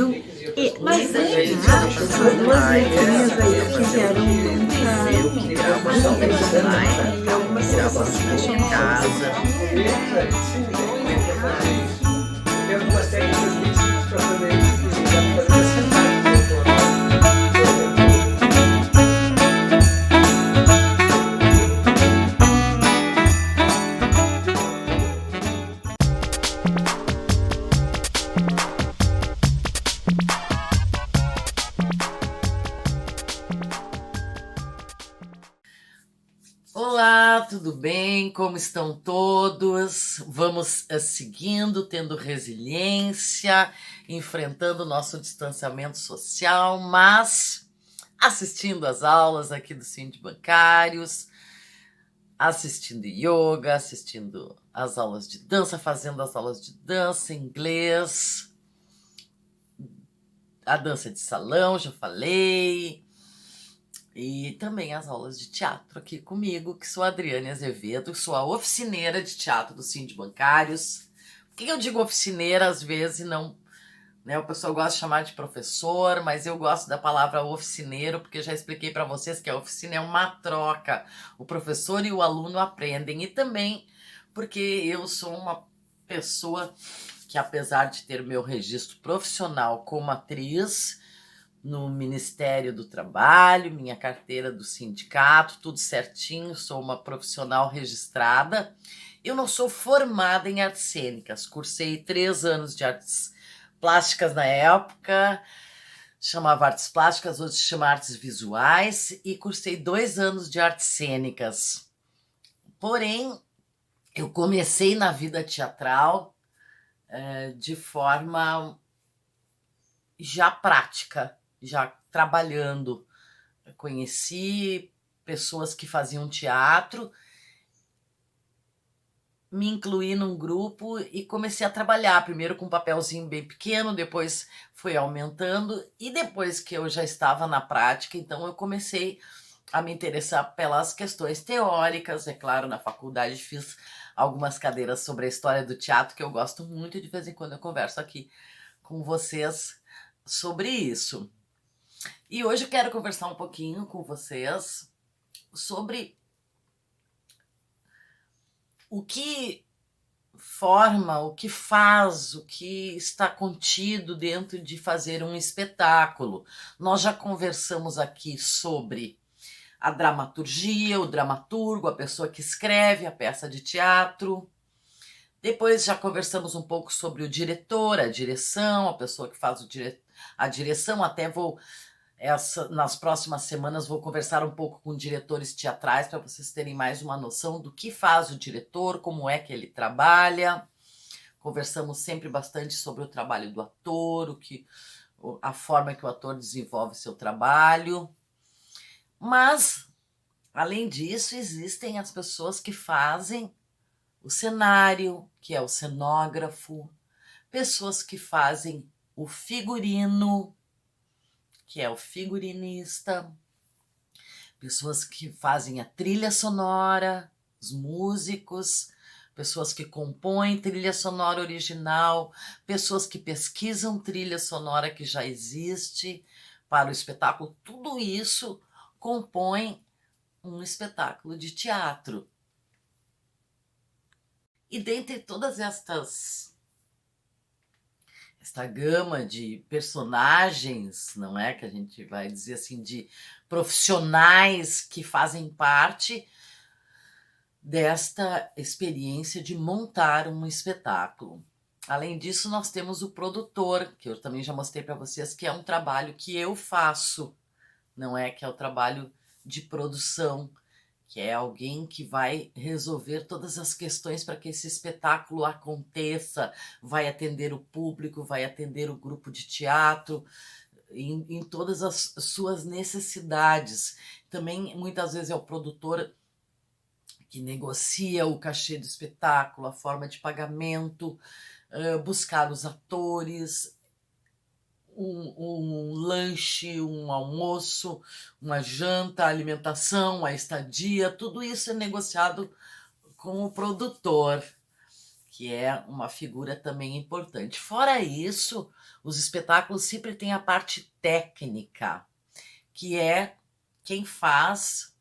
Do E. Mas é são duas letrinhas aí que vieram criar uma salva online, criar uma minha casa. Tem algumas técnicas bem simples para fazer isso. Dá para fazer assim. Olá, tudo bem? Como estão todos? Vamos seguindo, tendo resiliência, enfrentando o nosso distanciamento social, mas assistindo às aulas aqui do Sind Bancários, assistindo yoga, assistindo às aulas de dança, fazendo as aulas de dança, inglês, a dança de salão, já falei. E também as aulas de teatro aqui comigo, que sou a Adriane Azevedo, sou a oficineira de teatro do Sind Bancários. Por que eu digo oficineira às vezes e não... Né, o pessoal gosta de chamar de professor, mas eu gosto da palavra oficineiro, porque já expliquei para vocês que a oficina é uma troca. O professor e o aluno aprendem. E também porque eu sou uma pessoa que, apesar de ter meu registro profissional como atriz no Ministério do Trabalho, minha carteira do sindicato, tudo certinho, sou uma profissional registrada. Eu não sou formada em artes cênicas, cursei 3 anos de artes plásticas na época, chamava artes plásticas, hoje se chama artes visuais, e cursei 2 anos de artes cênicas. Porém, eu comecei na vida teatral de forma já prática, já trabalhando. Eu conheci pessoas que faziam teatro, me incluí num grupo e comecei a trabalhar, primeiro com um papelzinho bem pequeno, depois foi aumentando, e depois que eu já estava na prática, então eu comecei a me interessar pelas questões teóricas. É claro, na faculdade fiz algumas cadeiras sobre a história do teatro, que eu gosto muito, e de vez em quando eu converso aqui com vocês sobre isso. E hoje eu quero conversar um pouquinho com vocês sobre o que forma, o que faz, o que está contido dentro de fazer um espetáculo. Nós já conversamos aqui sobre a dramaturgia, o dramaturgo, a pessoa que escreve a peça de teatro. Depois já conversamos um pouco sobre o diretor, a direção, a pessoa que faz a direção. Até nas próximas semanas vou conversar um pouco com diretores teatrais para vocês terem mais uma noção do que faz o diretor, como é que ele trabalha. Conversamos sempre bastante sobre o trabalho do ator, a forma que o ator desenvolve seu trabalho. Mas, além disso, existem as pessoas que fazem o cenário, que é o cenógrafo, pessoas que fazem o figurino, que é o figurinista, pessoas que fazem a trilha sonora, os músicos, pessoas que compõem trilha sonora original, pessoas que pesquisam trilha sonora que já existe para o espetáculo. Tudo isso compõe um espetáculo de teatro. E dentre todas esta gama de personagens, não é, que a gente vai dizer assim, de profissionais que fazem parte desta experiência de montar um espetáculo. Além disso, nós temos o produtor, que eu também já mostrei para vocês, que é um trabalho que eu faço, não é, que é o trabalho de produção, que é alguém que vai resolver todas as questões para que esse espetáculo aconteça, vai atender o público, vai atender o grupo de teatro, em todas as suas necessidades. Também, muitas vezes, é o produtor que negocia o cachê do espetáculo, a forma de pagamento, buscar os atores, um lanche, um almoço, uma janta, a alimentação, a estadia, tudo isso é negociado com o produtor, que é uma figura também importante. Fora isso, os espetáculos sempre têm a parte técnica, que é quem faz,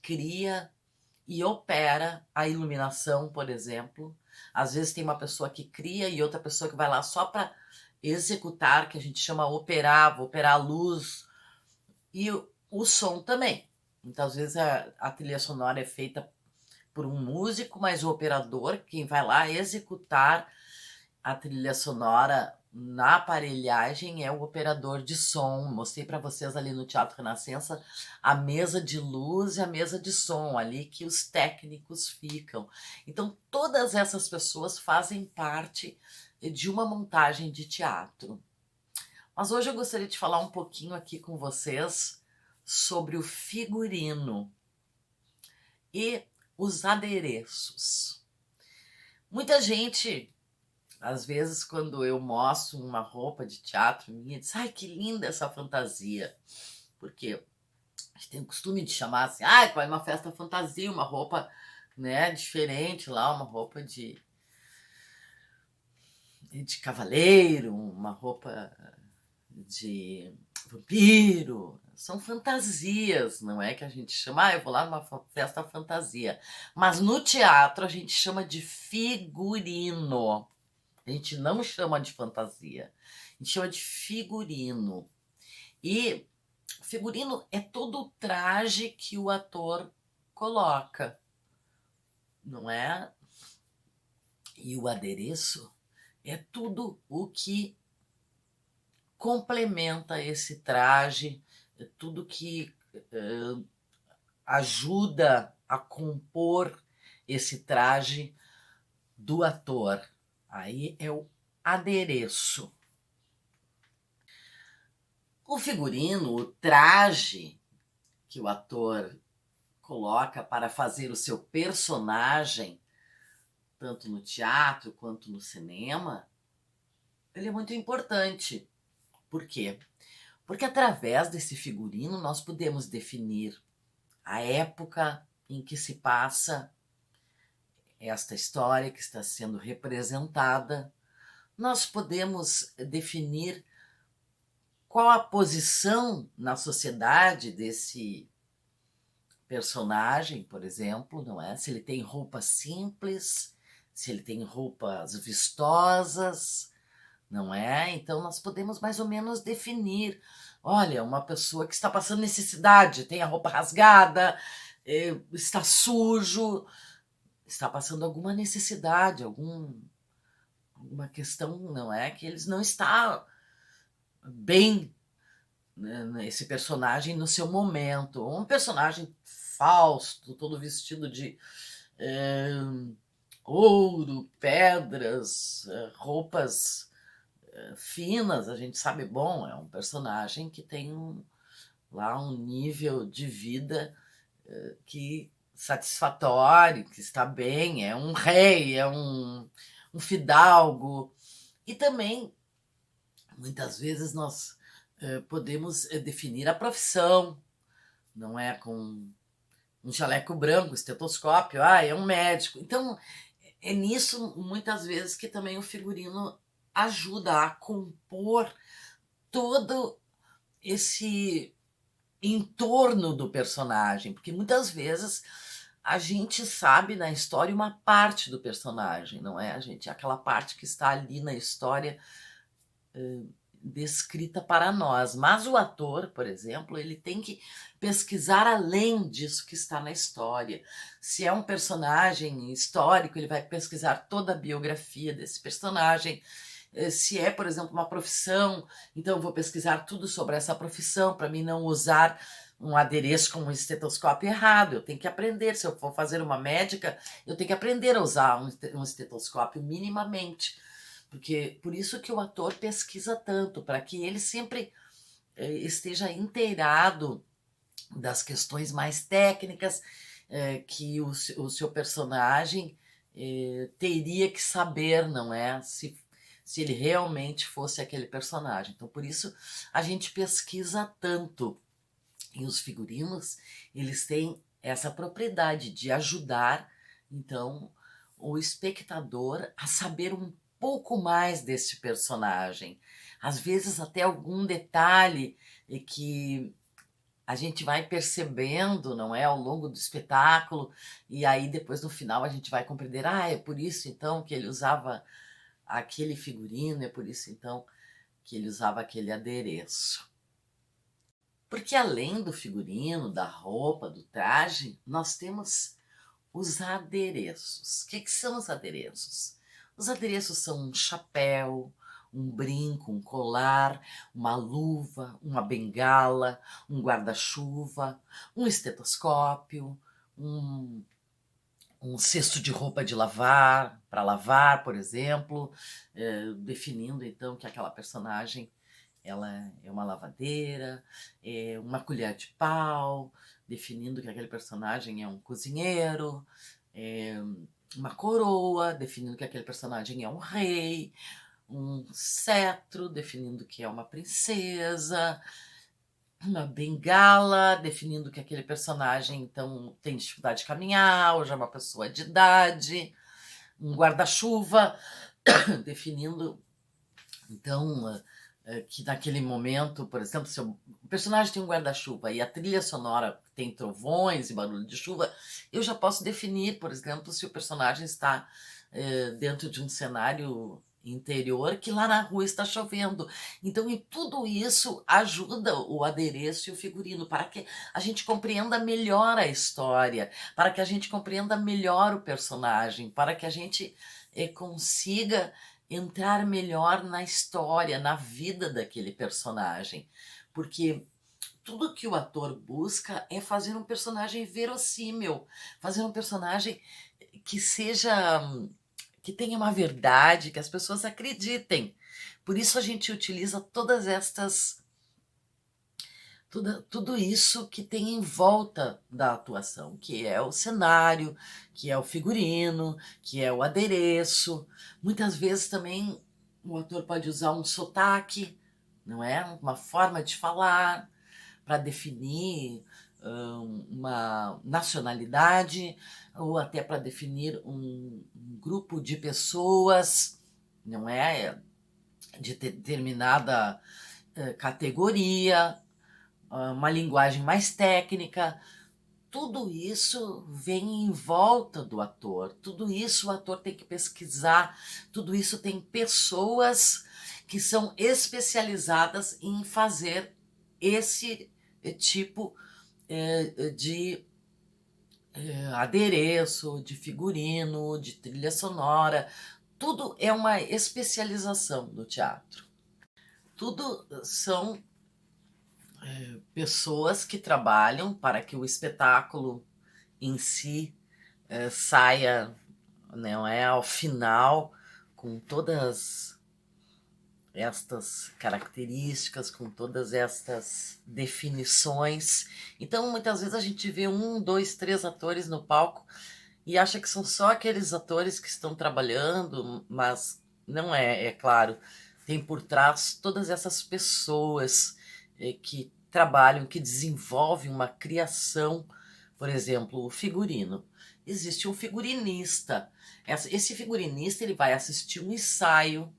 cria e opera a iluminação, por exemplo. Às vezes tem uma pessoa que cria e outra pessoa que vai lá só para executar, que a gente chama operar, vou operar a luz, e o som também. Muitas vezes a trilha sonora é feita por um músico, mas o operador, quem vai lá executar a trilha sonora na aparelhagem, é o operador de som. Mostrei para vocês ali no Teatro Renascença a mesa de luz e a mesa de som, ali que os técnicos ficam. Então, todas essas pessoas fazem parte de uma montagem de teatro. Mas hoje eu gostaria de falar um pouquinho aqui com vocês sobre o figurino e os adereços. Muita gente, às vezes, quando eu mostro uma roupa de teatro minha, diz: ai, que linda essa fantasia. Porque a gente tem o costume de chamar assim, vai uma festa fantasia, uma roupa, né, diferente lá, uma roupa de cavaleiro, uma roupa de vampiro. São fantasias, não é que a gente chama, eu vou lá numa festa fantasia. Mas no teatro a gente chama de figurino. A gente não chama de fantasia, a gente chama de figurino. E figurino é todo o traje que o ator coloca, não é? E o adereço é tudo o que complementa esse traje, é tudo que ajuda a compor esse traje do ator. Aí é o adereço. O figurino, o traje que o ator coloca para fazer o seu personagem, tanto no teatro quanto no cinema, ele é muito importante. Por quê? Porque através desse figurino nós podemos definir a época em que se passa esta história que está sendo representada. Nós podemos definir qual a posição na sociedade desse personagem, por exemplo, não é? Se ele tem roupas simples, se ele tem roupas vistosas, não é? Então nós podemos mais ou menos definir, olha, uma pessoa que está passando necessidade, tem a roupa rasgada, está sujo, está passando alguma necessidade, alguma questão, não é? Que eles não está bem, né, esse personagem no seu momento. Um personagem Fausto, todo vestido de ouro, pedras, roupas finas, a gente sabe, bom, é um personagem que tem lá um nível de vida que satisfatório, que está bem, é um rei, é um fidalgo. E também, muitas vezes, nós podemos definir a profissão, não é? Com um jaleco branco, estetoscópio, é um médico. Então, é nisso, muitas vezes, que também o figurino ajuda a compor todo esse entorno do personagem, porque muitas vezes a gente sabe na história uma parte do personagem, não é? Aquela parte que está ali na história descrita para nós. Mas o ator, por exemplo, ele tem que pesquisar além disso que está na história. Se é um personagem histórico, ele vai pesquisar toda a biografia desse personagem. Se é, por exemplo, uma profissão, então eu vou pesquisar tudo sobre essa profissão para mim não usar um adereço com um estetoscópio errado. Eu tenho que aprender. Se eu for fazer uma médica, eu tenho que aprender a usar um estetoscópio minimamente. Porque por isso que o ator pesquisa tanto, para que ele sempre esteja inteirado das questões mais técnicas que o seu personagem teria que saber, não é? Se ele realmente fosse aquele personagem. Então, por isso, a gente pesquisa tanto. E os figurinos, eles têm essa propriedade de ajudar, então, o espectador a saber um pouco mais desse personagem. Às vezes até algum detalhe que a gente vai percebendo, não é, ao longo do espetáculo, e aí depois no final a gente vai compreender, é por isso então que ele usava aquele figurino, é por isso então que ele usava aquele adereço. Porque além do figurino, da roupa, do traje, nós temos os adereços. O que são os adereços? Os adereços são um chapéu, um brinco, um colar, uma luva, uma bengala, um guarda-chuva, um estetoscópio, um cesto de roupa de lavar, para lavar, por exemplo, definindo então que aquela personagem ela é uma lavadeira, uma colher de pau, definindo que aquele personagem é um cozinheiro, uma coroa, definindo que aquele personagem é um rei, um cetro, definindo que é uma princesa, uma bengala, definindo que aquele personagem então tem dificuldade de caminhar, ou já é uma pessoa de idade, um guarda-chuva, definindo então que naquele momento, por exemplo, se o personagem tem um guarda-chuva e a trilha sonora tem trovões e barulho de chuva, eu já posso definir, por exemplo, se o personagem está dentro de um cenário interior que lá na rua está chovendo. Então, e tudo isso ajuda o adereço e o figurino para que a gente compreenda melhor a história, para que a gente compreenda melhor o personagem, para que a gente consiga entrar melhor na história, na vida daquele personagem. Porque tudo que o ator busca é fazer um personagem verossímil, fazer um personagem que seja, que tenha uma verdade, que as pessoas acreditem. Por isso a gente utiliza todas estas, tudo isso que tem em volta da atuação, que é o cenário, que é o figurino, que é o adereço. Muitas vezes também o ator pode usar um sotaque, não é? Uma forma de falar para definir uma nacionalidade ou até para definir um grupo de pessoas, não é? De determinada categoria, uma linguagem mais técnica. Tudo isso vem em volta do ator, tudo isso o ator tem que pesquisar, tudo isso tem pessoas que são especializadas em fazer esse tipo de adereço, de figurino, de trilha sonora. Tudo é uma especialização do teatro. Tudo são pessoas que trabalham para que o espetáculo em si saia, não é, ao final com todas estas características, com todas estas definições. Então, muitas vezes a gente vê 1, 2, 3 atores no palco e acha que são só aqueles atores que estão trabalhando, mas não é, é claro. Tem por trás todas essas pessoas que trabalham, que desenvolvem uma criação. Por exemplo, o figurino. Existe um figurinista. Esse figurinista ele vai assistir um ensaio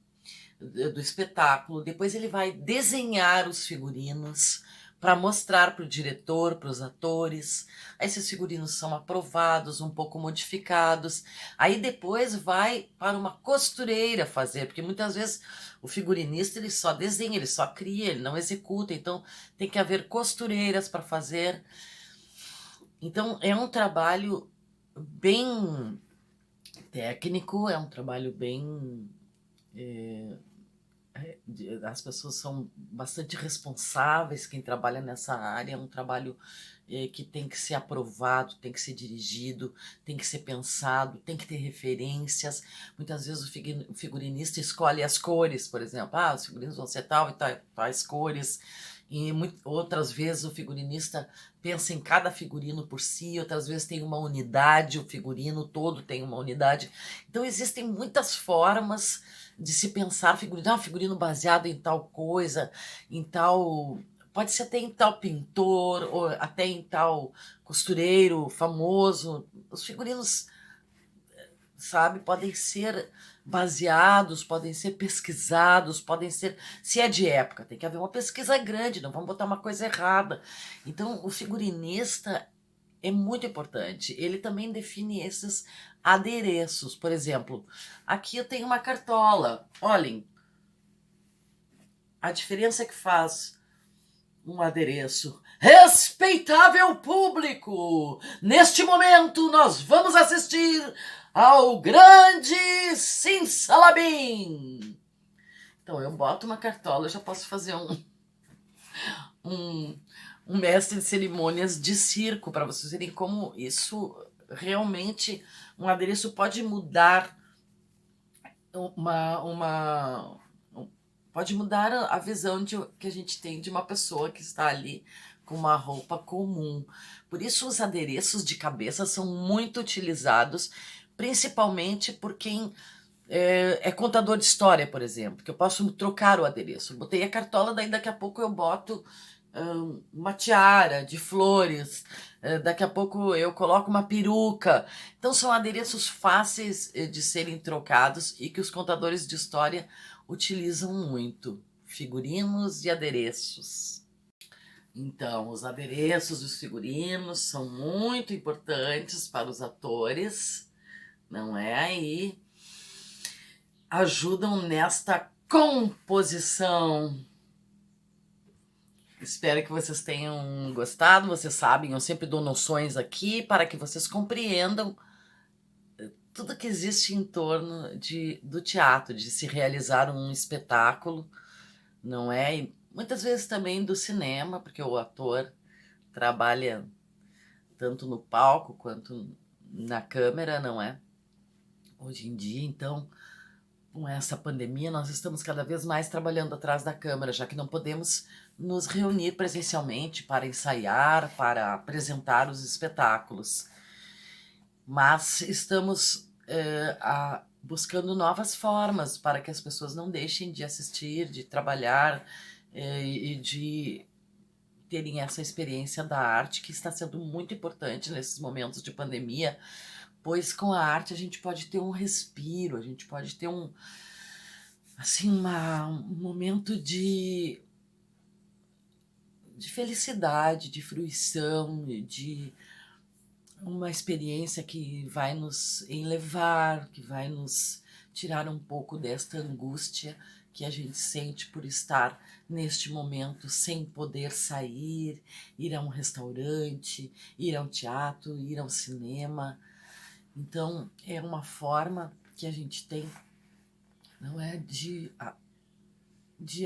do espetáculo, depois ele vai desenhar os figurinos para mostrar para o diretor, para os atores. Aí esses figurinos são aprovados, um pouco modificados. Aí depois vai para uma costureira fazer, porque muitas vezes o figurinista ele só desenha, ele só cria, ele não executa. Então tem que haver costureiras para fazer. Então é um trabalho bem técnico, é um trabalho bem... as pessoas são bastante responsáveis, quem trabalha nessa área, é um trabalho que tem que ser aprovado, tem que ser dirigido, tem que ser pensado, tem que ter referências. Muitas vezes o figurinista escolhe as cores, por exemplo, os figurinos vão ser tal e tais cores, e outras vezes o figurinista pensa em cada figurino por si, outras vezes tem uma unidade, o figurino todo tem uma unidade. Então existem muitas formas de se pensar figurino, figurino baseado em tal coisa, em tal... Pode ser até em tal pintor, ou até em tal costureiro famoso. Os figurinos sabe, podem ser baseados, podem ser pesquisados, podem ser... Se é de época, tem que haver uma pesquisa grande, não vamos botar uma coisa errada. Então, o figurinista é muito importante. Ele também define esses adereços. Por exemplo, aqui eu tenho uma cartola. Olhem, a diferença que faz um adereço. Respeitável público! Neste momento nós vamos assistir ao grande Simsalabim! Então eu boto uma cartola, eu já posso fazer um mestre de cerimônias de circo, para vocês verem como isso realmente, um adereço pode mudar pode mudar a visão que a gente tem de uma pessoa que está ali com uma roupa comum. Por isso os adereços de cabeça são muito utilizados, principalmente por quem é contador de história, por exemplo, que eu posso trocar o adereço. Eu botei a cartola, daí daqui a pouco eu boto uma tiara de flores, daqui a pouco eu coloco uma peruca. Então são adereços fáceis de serem trocados e que os contadores de história utilizam muito. Figurinos e adereços. Então, os adereços dos figurinos são muito importantes para os atores, não é aí? Ajudam nesta composição. Espero que vocês tenham gostado. Vocês sabem, eu sempre dou noções aqui para que vocês compreendam tudo que existe em torno do teatro, de se realizar um espetáculo, não é? E muitas vezes também do cinema, porque o ator trabalha tanto no palco quanto na câmera, não é? Hoje em dia, então, com essa pandemia, nós estamos cada vez mais trabalhando atrás da câmera, já que não podemos nos reunir presencialmente para ensaiar, para apresentar os espetáculos. Mas estamos buscando novas formas para que as pessoas não deixem de assistir, de trabalhar e de terem essa experiência da arte, que está sendo muito importante nesses momentos de pandemia, pois com a arte a gente pode ter um respiro, a gente pode ter um momento de felicidade, de fruição, de uma experiência que vai nos elevar, que vai nos tirar um pouco desta angústia que a gente sente por estar neste momento sem poder sair, ir a um restaurante, ir ao teatro, ir ao cinema. Então, é uma forma que a gente tem, não é, de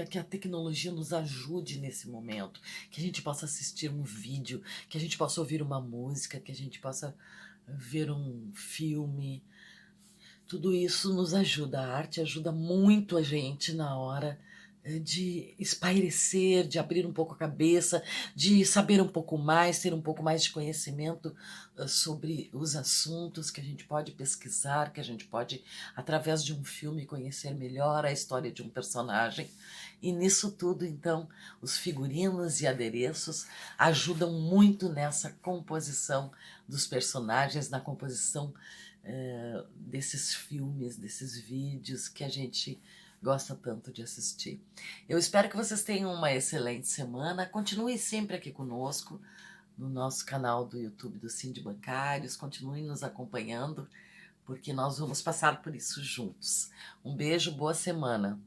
que a tecnologia nos ajude nesse momento, que a gente possa assistir um vídeo, que a gente possa ouvir uma música, que a gente possa ver um filme. Tudo isso nos ajuda, a arte ajuda muito a gente na hora de espairecer, de abrir um pouco a cabeça, de saber um pouco mais, ter um pouco mais de conhecimento sobre os assuntos que a gente pode pesquisar, que a gente pode, através de um filme, conhecer melhor a história de um personagem. E nisso tudo, então, os figurinos e adereços ajudam muito nessa composição dos personagens, na composição desses filmes, desses vídeos que a gente gosta tanto de assistir. Eu espero que vocês tenham uma excelente semana. Continue sempre aqui conosco no nosso canal do YouTube do Cindy Bancários. Continuem nos acompanhando, porque nós vamos passar por isso juntos. Um beijo, boa semana.